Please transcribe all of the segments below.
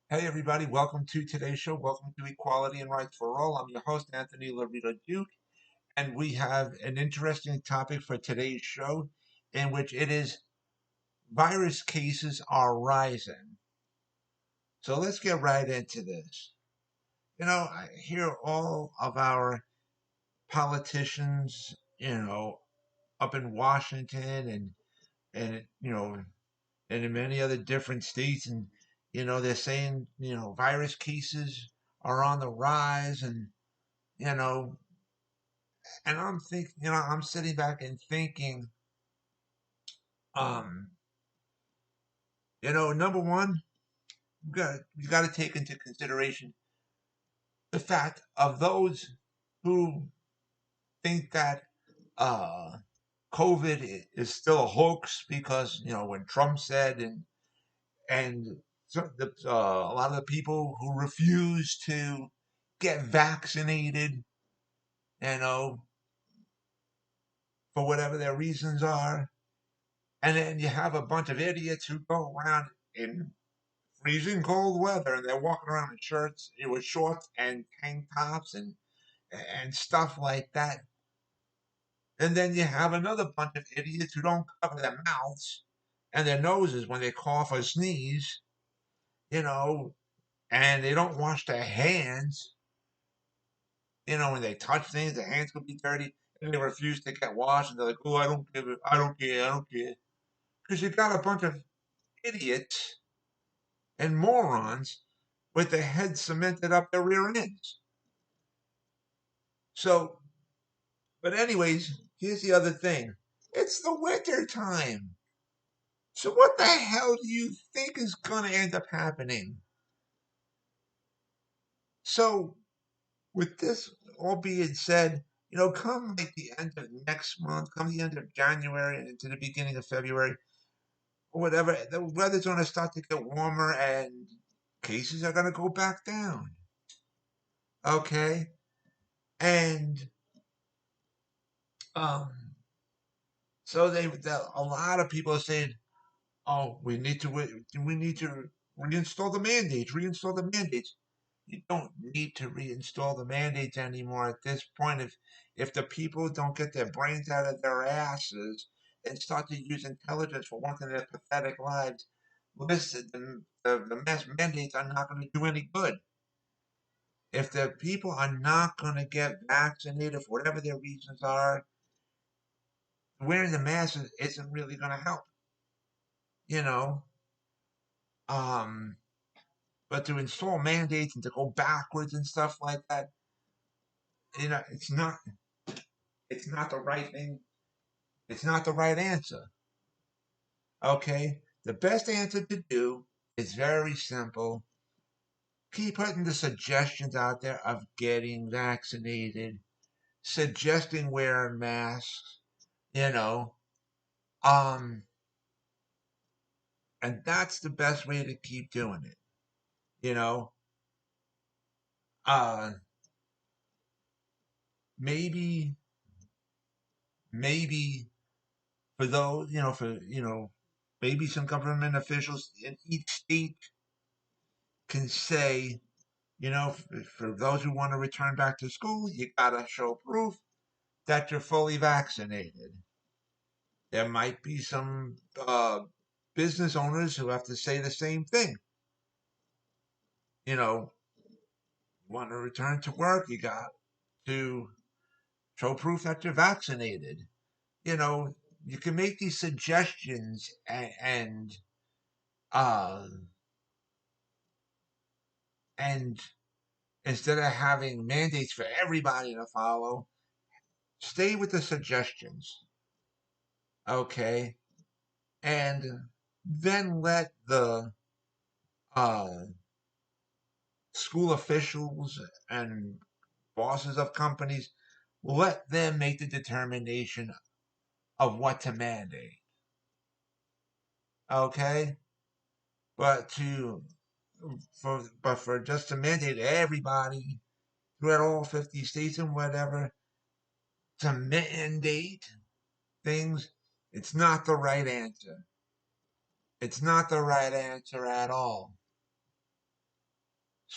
Hey, everybody, welcome to today's show. Welcome to Equality and Rights for All. I'm your host, Anthony Lorito-Duke, and we have an interesting topic for today's show in which it is virus cases are rising. So let's get right into this. I hear all of our politicians, up in Washington and in many other different states, and they're saying virus cases are on the rise, and you know I'm thinking, I'm sitting back and thinking, um, number one, you got to take into consideration the fact of those who think that uh, is still a hoax because when Trump said and a lot of the people who refuse to get vaccinated, you know, for whatever their reasons are, and then you have a bunch of idiots who go around in freezing cold weather and they're walking around in shirts with shorts and tank tops and stuff like that. And then you have another bunch of idiots who don't cover their mouths and their noses when they cough or sneeze, you know, and they don't wash their hands. When they touch things, their hands could be dirty and they refuse to get washed and they're like, oh, I don't give it, I don't care, I don't care. Because you got a bunch of idiots and morons with their heads cemented up their rear ends. So, but anyways, here's the other thing. It's the winter time. So what the hell do you think is gonna end up happening? So with this all being said, come like the end of next month, come the end of January and into the beginning of February, or whatever, the weather's gonna start to get warmer and cases are gonna go back down. Okay? And um so a lot of people are saying, oh, we need to reinstall the mandates, reinstall the mandates. You don't need to reinstall the mandates anymore at this point. If the people don't get their brains out of their asses and start to use intelligence for once in their pathetic lives, listen, the mass mandates are not going to do any good. If the people are not going to get vaccinated for whatever their reasons are, wearing the mask isn't really going to help. You know, um, but to install mandates and to go backwards and stuff like that, it's not the right thing. It's not the right answer. Okay? The best answer to do is very simple. Keep putting the suggestions out there of getting vaccinated, suggesting wearing masks, you know. Um, and that's the best way to keep doing it. You know. Uh maybe maybe for those, maybe some government officials in each state can say, for those who want to return back to school, you gotta show proof that you're fully vaccinated. There might be some business owners who have to say the same thing. You know, want to return to work, you got to show proof that you're vaccinated. You know, you can make these suggestions uh, and instead of having mandates for everybody to follow, stay with the suggestions, okay? And then let the uh, school officials and bosses of companies let them make the determination of what to mandate, okay? But for just to mandate everybody throughout all 50 states and whatever to mandate things, it's not the right answer. It's not the right answer at all.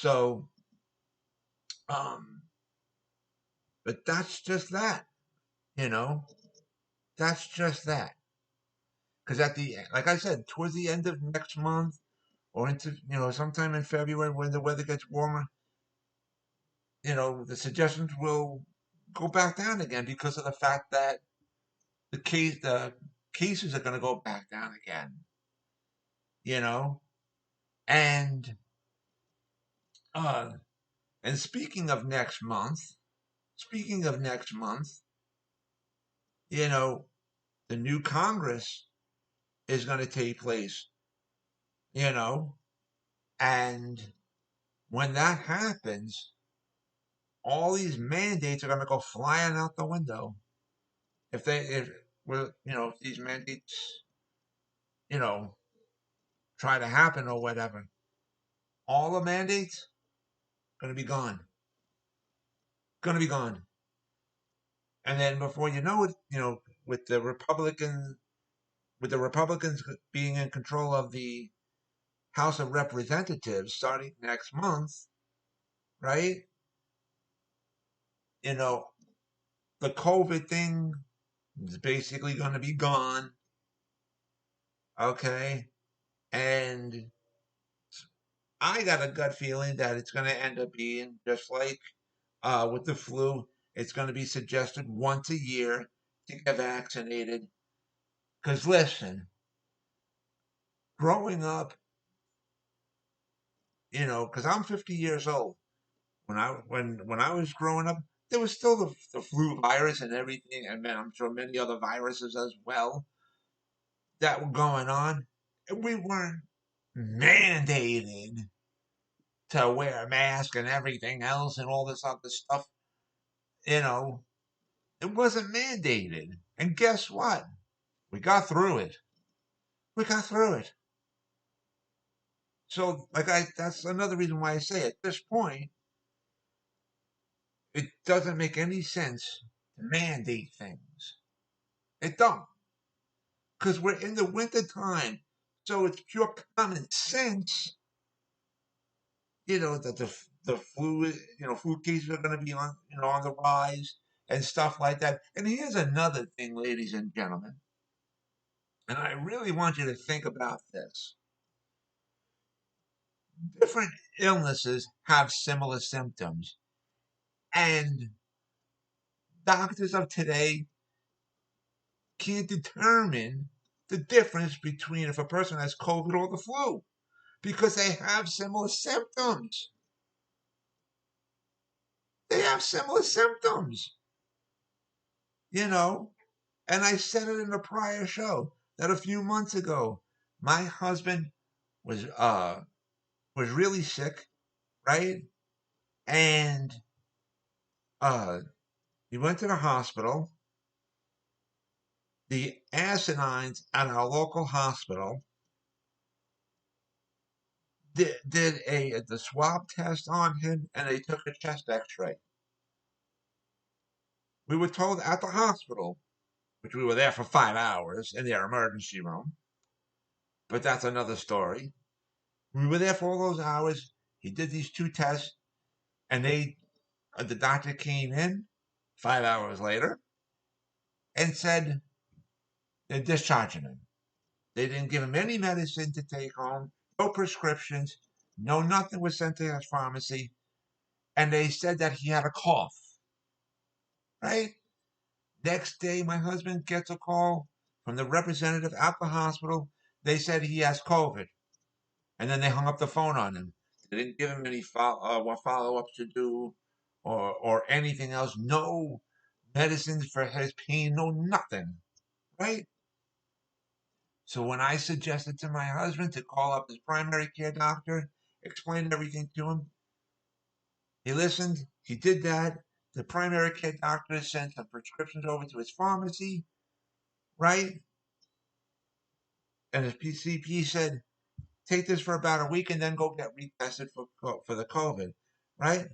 So, um, but that's just that, you know, that's just that. Because like I said, towards the end of next month or into, sometime in February when the weather gets warmer, the suggestions will go back down again because of the fact that the cases are going to go back down again, you know, and uh, and speaking of next month, you know, the new Congress is going to take place, you know, and when that happens, all these mandates are going to go flying out the window. If these mandates, you know, try to happen or whatever, all the mandates going to be gone, going to be gone. And then before you know it, with the Republicans being in control of the House of Representatives starting next month, right? You know, the COVID thing is basically going to be gone, okay? And I got a gut feeling that it's going to end up being just like with the flu. It's going to be suggested once a year to get vaccinated. Because listen, growing up, because I'm 50 years old. When I was growing up, there was still the flu virus and everything, and man, I'm sure many other viruses as well that were going on. And we weren't mandated to wear a mask and everything else and all this other stuff. You know, it wasn't mandated. And guess what? We got through it. We got through it. So, that's another reason why I say at this point, it doesn't make any sense to mandate things. It don't. Because we're in the winter time. So it's pure common sense, that the flu cases are going to be on the rise and stuff like that. And here's another thing, ladies and gentlemen, and I really want you to think about this. Different illnesses have similar symptoms, and doctors of today can't determine the difference between if a person has COVID or the flu because they have similar symptoms. They have similar symptoms, you know. And I said it in a prior show that a few months ago, my husband was was really sick, right? And uh he went to the hospital. The asinines at our local hospital did the swab test on him and they took a chest x-ray. We were told at the hospital, which we were there for 5 hours in their emergency room, but that's another story. We were there for all those hours. He did these two tests, and the doctor came in 5 hours later and said they're discharging him. They didn't give him any medicine to take home, no prescriptions, no nothing was sent to his pharmacy, and they said that he had a cough. Right? Next day, my husband gets a call from the representative at the hospital. They said he has COVID, and then they hung up the phone on him. They didn't give him any follow-ups to do, or anything else. No medicines for his pain. No nothing. Right. So when I suggested to my husband to call up his primary care doctor, explained everything to him, he listened. He did that. The primary care doctor sent some prescriptions over to his pharmacy. Right. And his PCP said, take this for about a week and then go get retested for the COVID, right?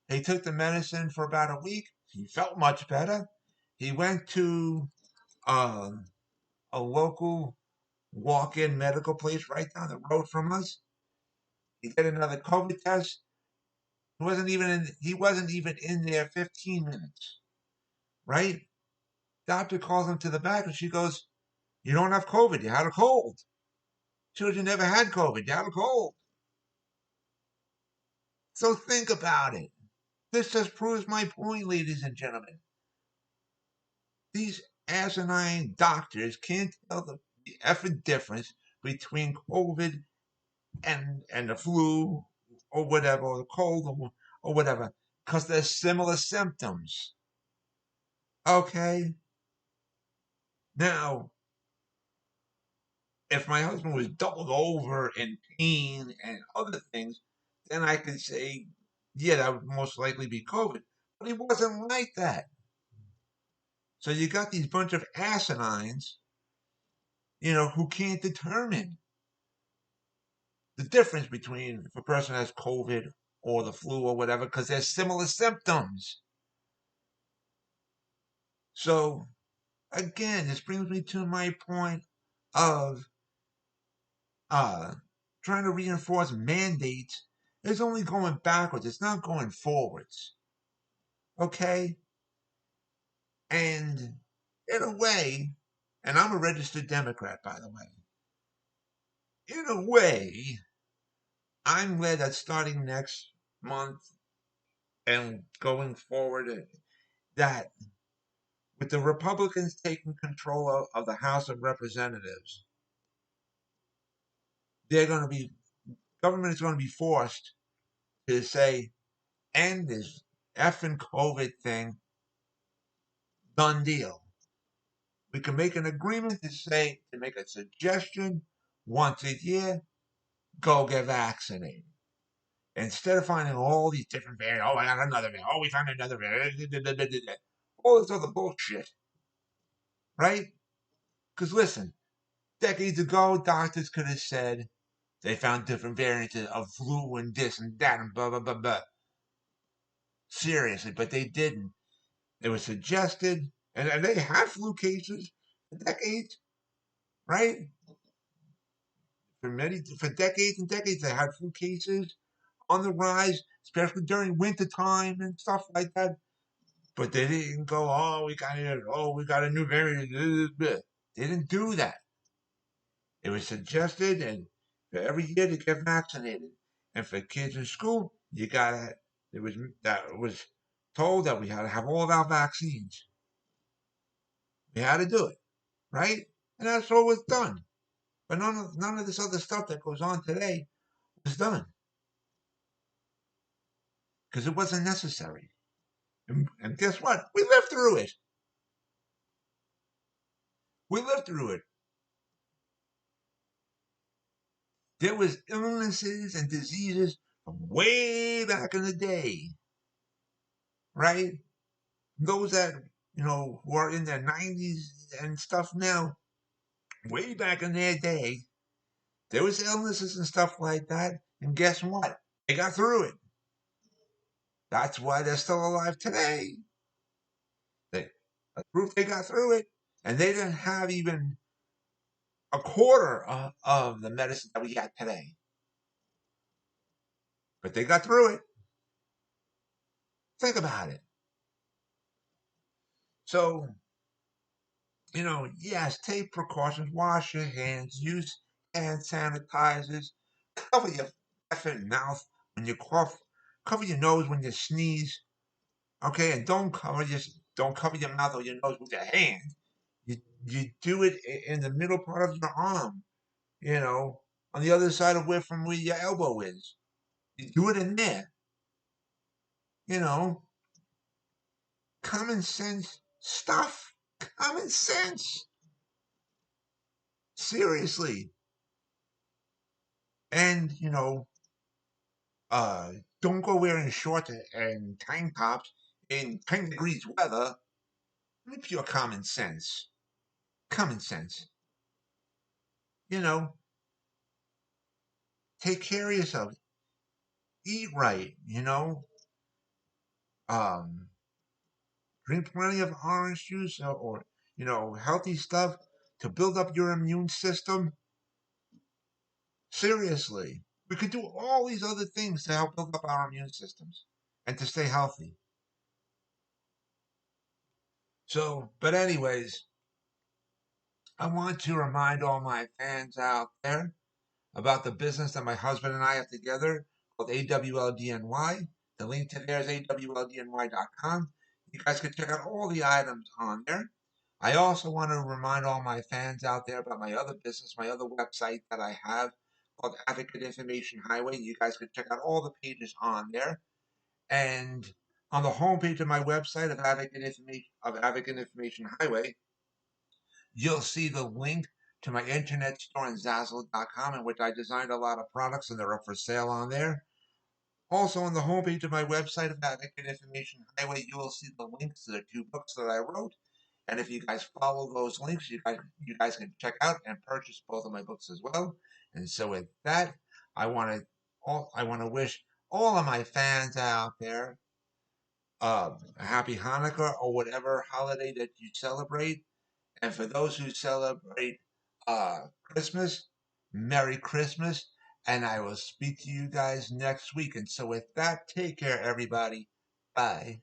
He took the medicine for about a week. He felt much better. He went to um, a local walk-in medical place right down the road from us. You get another COVID test. He wasn't even in there 15 minutes, right? Doctor calls him to the back and she goes, "You don't have COVID. You had a cold." She goes, "You never had COVID. You had a cold." So think about it. This just proves my point, ladies and gentlemen. These asinine doctors can't tell the effing difference between COVID and the flu or whatever, or the cold or whatever, because they're similar symptoms. Okay? Now, if my husband was doubled over in pain and other things, then I could say, yeah, that would most likely be COVID. But he wasn't like that. So you got these bunch of asinines, who can't determine the difference between if a person has COVID or the flu or whatever, because they're similar symptoms. So again, this brings me to my point of uh, trying to reinforce mandates is only going backwards. It's not going forwards. Okay? And in a way, and I'm a registered Democrat, by the way, in a way, I'm glad that starting next month and going forward, that with the Republicans taking control of the House of Representatives, they're going to be, government is going to be forced to say, end this effing COVID thing, done deal. We can make an agreement to make a suggestion once a year, go get vaccinated. Instead of finding all these different variants, oh, I got another variant, oh, we found another variant, all this other bullshit, right? Because listen, decades ago, doctors could have said they found different variants of flu and this and that and blah, blah, blah, blah. Seriously, but they didn't. It was suggested, and they had flu cases for decades, right? For decades and decades, they had flu cases on the rise, especially during winter time and stuff like that. But they didn't go, we got a new variant. They didn't do that. It was suggested, and for every year to get vaccinated, and for kids in school, it was that was told that we had to have all of our vaccines. We had to do it, right? And that's what was done. But none of this other stuff that goes on today was done because it wasn't necessary. And guess what? We lived through it. We lived through it. There was illnesses and diseases from way back in the day, right? Those that who are in their 90s and stuff now, way back in their day, there was illnesses and stuff like that. And guess what? They got through it. That's why they're still alive today. They, that's proof they got through it. And they didn't have even a quarter of the medicine that we got today. But they got through it. Think about it. So, yes, take precautions, wash your hands, use hand sanitizers, cover your effing mouth when you cough, cover your nose when you sneeze, okay, and don't cover your mouth or your nose with your hand. You do it in the middle part of your arm, on the other side of where your elbow is. You do it in there, you know, common sense stuff, common sense, seriously, and uh, don't go wearing shorts and tank tops in 10 degrees weather. Pure common sense. Common sense. You know, take care of yourself. Eat right, Um, drink plenty of orange juice or healthy stuff to build up your immune system. Seriously. We could do all these other things to help build up our immune systems and to stay healthy. So, but anyways, I want to remind all my fans out there about the business that my husband and I have together called AWLDNY. The link to there is awldny.com. You guys can check out all the items on there. I also want to remind all my fans out there about my other business, my other website that I have called Advocate Information Highway. You guys can check out all the pages on there. And on the homepage of my website of Advocate Information Highway, you'll see the link to my internet store on Zazzle.com, in which I designed a lot of products and they're up for sale on there. Also, on the homepage of my website of Advocate Information Highway, you will see the links to the two books that I wrote. And if you guys follow those links, you guys can check out and purchase both of my books as well. And so, with that, I want to I want to wish all of my fans out there a happy Hanukkah or whatever holiday that you celebrate. And for those who celebrate Christmas, Merry Christmas. And I will speak to you guys next week. And so, with that, take care, everybody. Bye.